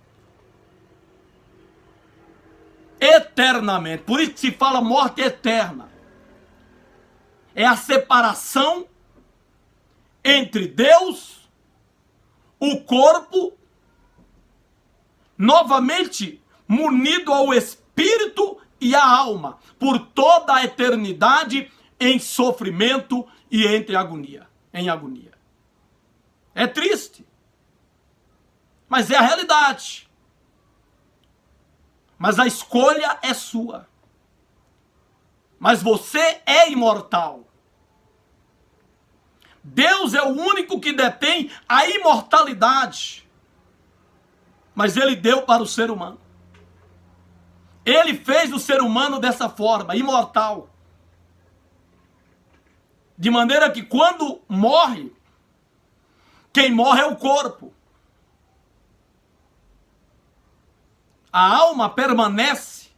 Eternamente. Por isso que se fala morte eterna. É a separação entre Deus, o corpo, novamente munido ao espírito e à alma, por toda a eternidade em sofrimento e em agonia. É triste, mas é a realidade. Mas a escolha é sua. Mas você é imortal. Deus é o único que detém a imortalidade. Mas ele deu para o ser humano. Ele fez o ser humano dessa forma, imortal. De maneira que quando morre, quem morre é o corpo. A alma permanece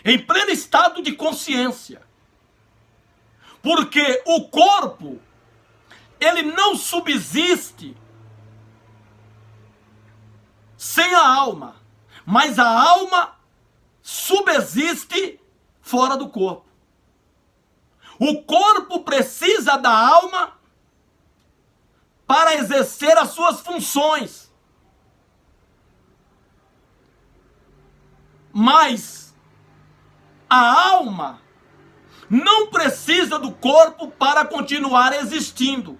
em pleno estado de consciência. Porque o corpo, ele não subsiste sem a alma. Mas a alma subsiste fora do corpo. O corpo precisa da alma para exercer as suas funções. Mas a alma não precisa do corpo para continuar existindo.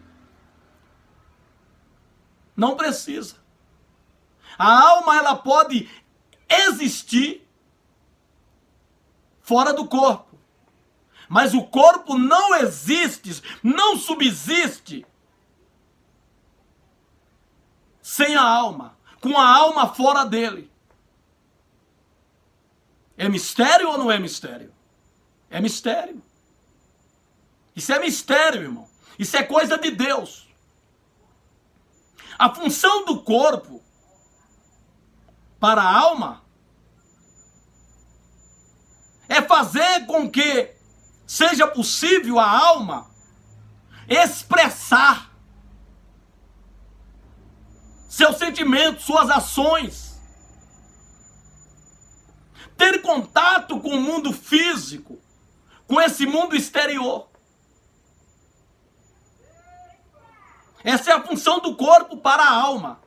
Não precisa. A alma, ela pode existir fora do corpo. Mas o corpo não existe, não subsiste sem a alma, com a alma fora dele. É mistério ou não é mistério? É mistério. Isso é mistério, irmão. Isso é coisa de Deus. A função do corpo para a alma é fazer com que seja possível a alma expressar seus sentimentos, suas ações, ter contato com o mundo físico, com esse mundo exterior. Essa é a função do corpo para a alma.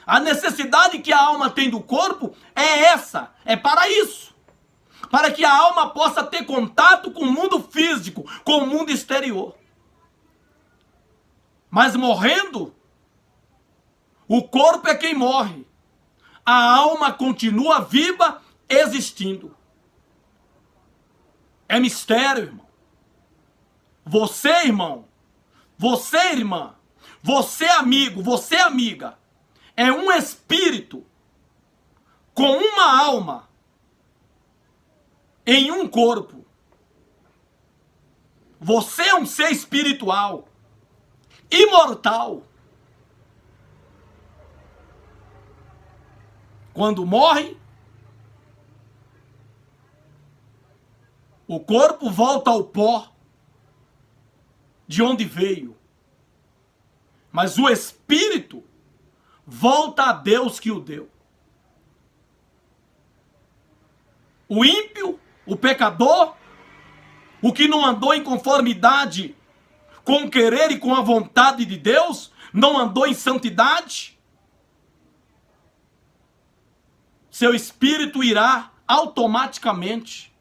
A necessidade que a alma tem do corpo é essa, é para isso. Para que a alma possa ter contato com o mundo físico, com o mundo exterior. Mas morrendo, o corpo é quem morre. A alma continua viva, existindo. É mistério, irmão. Você, irmão, você, irmã, você, amigo, você, amiga, é um espírito com uma alma em um corpo. Você é um ser espiritual, imortal. Quando morre, o corpo volta ao pó de onde veio. Mas o espírito volta a Deus que o deu. o ímpio, o pecador, o que não andou em conformidade com o querer e com a vontade de Deus, não andou em santidade, seu espírito irá automaticamente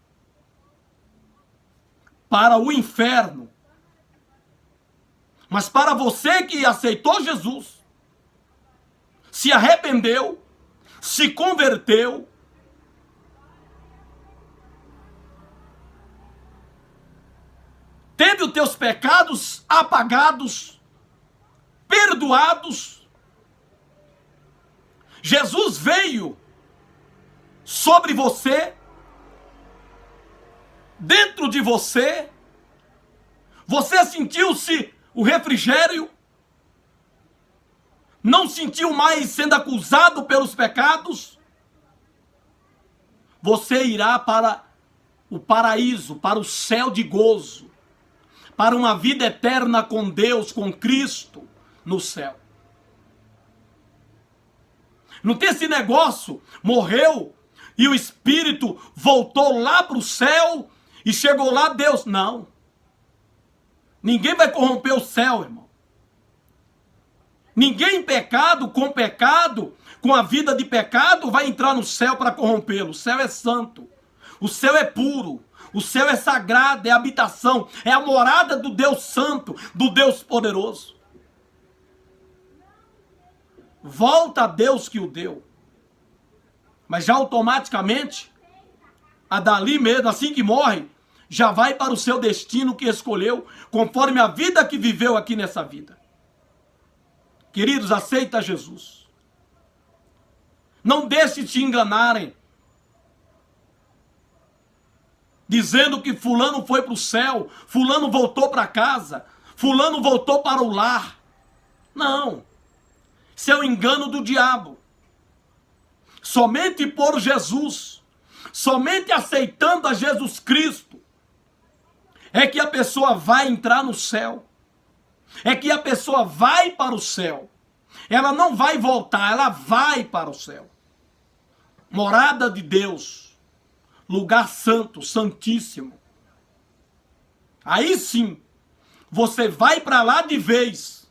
para o inferno. Mas para você que aceitou Jesus, se arrependeu, se converteu, teve os teus pecados apagados, perdoados, Jesus veio sobre você, dentro de você, você sentiu-se o refrigério, não sentiu mais sendo acusado pelos pecados, você irá para o paraíso, para o céu de gozo, para uma vida eterna com Deus, com Cristo no céu. Não tem esse negócio, morreu e o espírito voltou lá para o céu e chegou lá Deus. Não. Ninguém vai corromper o céu, irmão. Ninguém em pecado, com a vida de pecado, vai entrar no céu para corrompê-lo. O céu é santo, o céu é puro, o céu é sagrado, é a habitação, é a morada do Deus santo, do Deus poderoso. Volta a Deus que o deu. Mas já automaticamente, a dali mesmo, assim que morre, já vai para o seu destino que escolheu, conforme a vida que viveu aqui nessa vida. Queridos, aceita Jesus. Não deixe te enganarem, dizendo que fulano foi para o céu, fulano voltou para casa, fulano voltou para o lar. Não. Isso é o engano do diabo. Somente por Jesus, somente aceitando a Jesus Cristo, é que a pessoa vai entrar no céu. É que a pessoa vai para o céu. Ela não vai voltar, ela vai para o céu. Morada de Deus, lugar santo, santíssimo. Aí sim, você vai para lá de vez.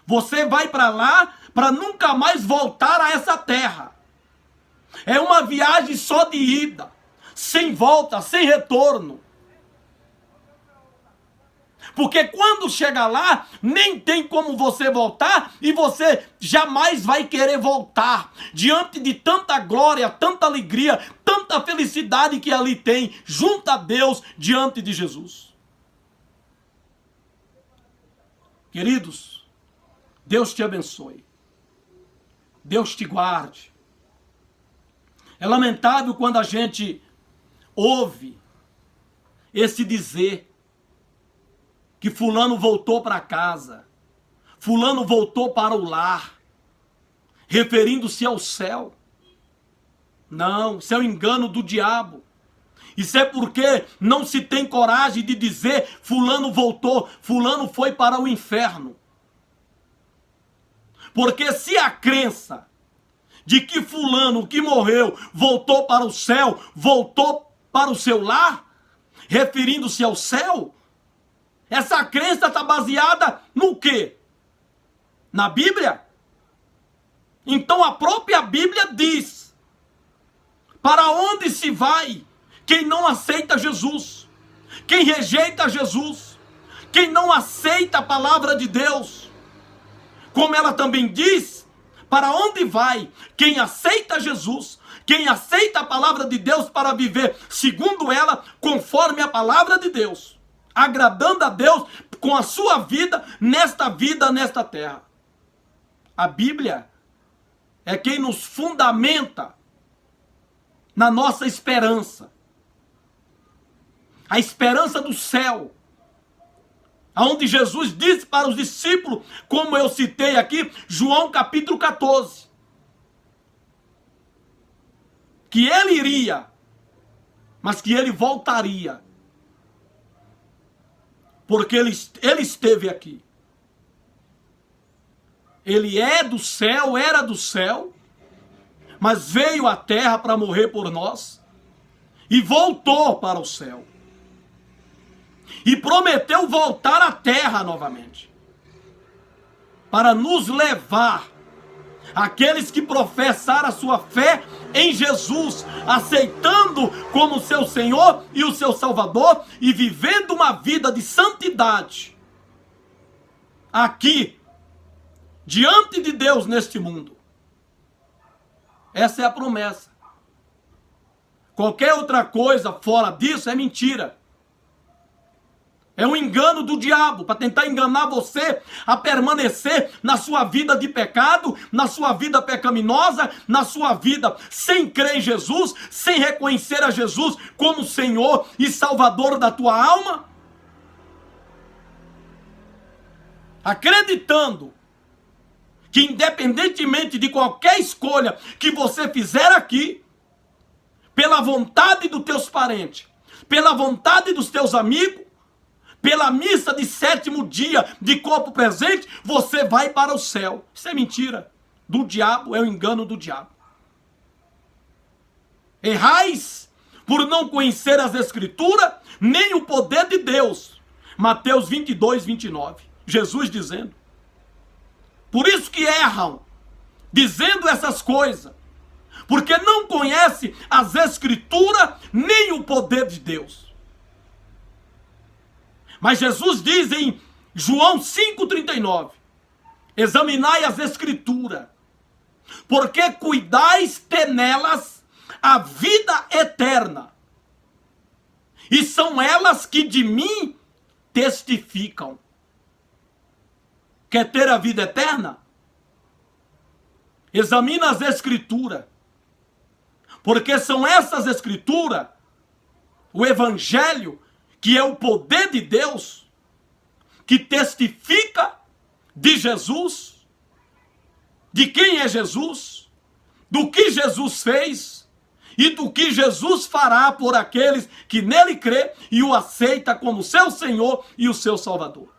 Você vai para lá para nunca mais voltar a essa terra. É uma viagem só de ida, sem volta, sem retorno. Porque quando chega lá, nem tem como você voltar e você jamais vai querer voltar diante de tanta glória, tanta alegria, tanta felicidade que ali tem, junto a Deus, diante de Jesus. Queridos, Deus te abençoe. Deus te guarde. É lamentável quando a gente ouve esse dizer que fulano voltou para casa, fulano voltou para o lar, referindo-se ao céu. Não, isso é um engano do diabo. Isso é porque não se tem coragem de dizer fulano voltou, fulano foi para o inferno. Porque se a crença de que fulano que morreu voltou para o céu, voltou para o seu lar, referindo-se ao céu, essa crença está baseada no quê? Na Bíblia? Então a própria Bíblia diz: para onde se vai quem não aceita Jesus? Quem rejeita Jesus? Quem não aceita a palavra de Deus? Como ela também diz, para onde vai quem aceita Jesus? Quem aceita a palavra de Deus para viver segundo ela, conforme a palavra de Deus, agradando a Deus com a sua vida, nesta terra. A Bíblia é quem nos fundamenta na nossa esperança. A esperança do céu. Aonde Jesus disse para os discípulos, como eu citei aqui, João capítulo 14, que ele iria, mas que ele voltaria. Porque ele esteve aqui. Ele é do céu, era do céu, mas veio à terra para morrer por nós. e voltou para o céu. E prometeu voltar à terra novamente, para nos levar, aqueles que professaram a sua fé em Jesus, aceitando como seu Senhor e o seu Salvador, e vivendo uma vida de santidade, aqui, diante de Deus neste mundo. Essa é a promessa. Qualquer outra coisa fora disso é mentira. É um engano do diabo para tentar enganar você a permanecer na sua vida de pecado, na sua vida pecaminosa, na sua vida sem crer em Jesus, sem reconhecer a Jesus como Senhor e Salvador da tua alma. Acreditando que independentemente de qualquer escolha que você fizer aqui, pela vontade dos teus parentes, pela vontade dos teus amigos, pela missa de 7º dia de corpo presente, você vai para o céu. Isso é mentira do diabo, é o engano do diabo. Errais por não conhecer as Escrituras, nem o poder de Deus. Mateus 22, 29. Jesus dizendo. Por isso que erram, dizendo essas coisas, porque não conhece as Escrituras, nem o poder de Deus. Mas Jesus diz em João 5,39, examinai as Escrituras, porque cuidais ter nelas a vida eterna, e são elas que de mim testificam. Quer ter a vida eterna? Examina as Escrituras, porque são essas Escrituras, o Evangelho, que é o poder de Deus, que testifica de Jesus, de quem é Jesus, do que Jesus fez e do que Jesus fará por aqueles que nele crê e o aceita como seu Senhor e o seu Salvador.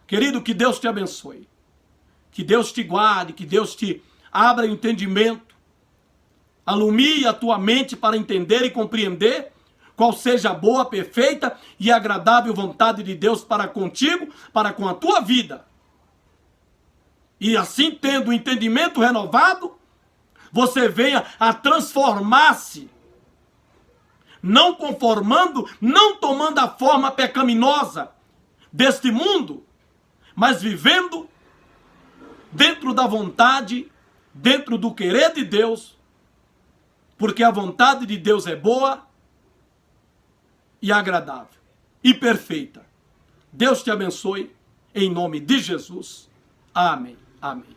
Querido, que Deus te abençoe, que Deus te guarde, que Deus te abra o entendimento, alumie a tua mente para entender e compreender qual seja a boa, perfeita e agradável vontade de Deus para contigo, para com a tua vida. E assim, tendo o entendimento renovado, você venha a transformar-se, não conformando, não tomando a forma pecaminosa deste mundo, mas vivendo dentro da vontade, dentro do querer de Deus, porque a vontade de Deus é boa, e agradável, e perfeita. Deus te abençoe, em nome de Jesus. Amém. Amém.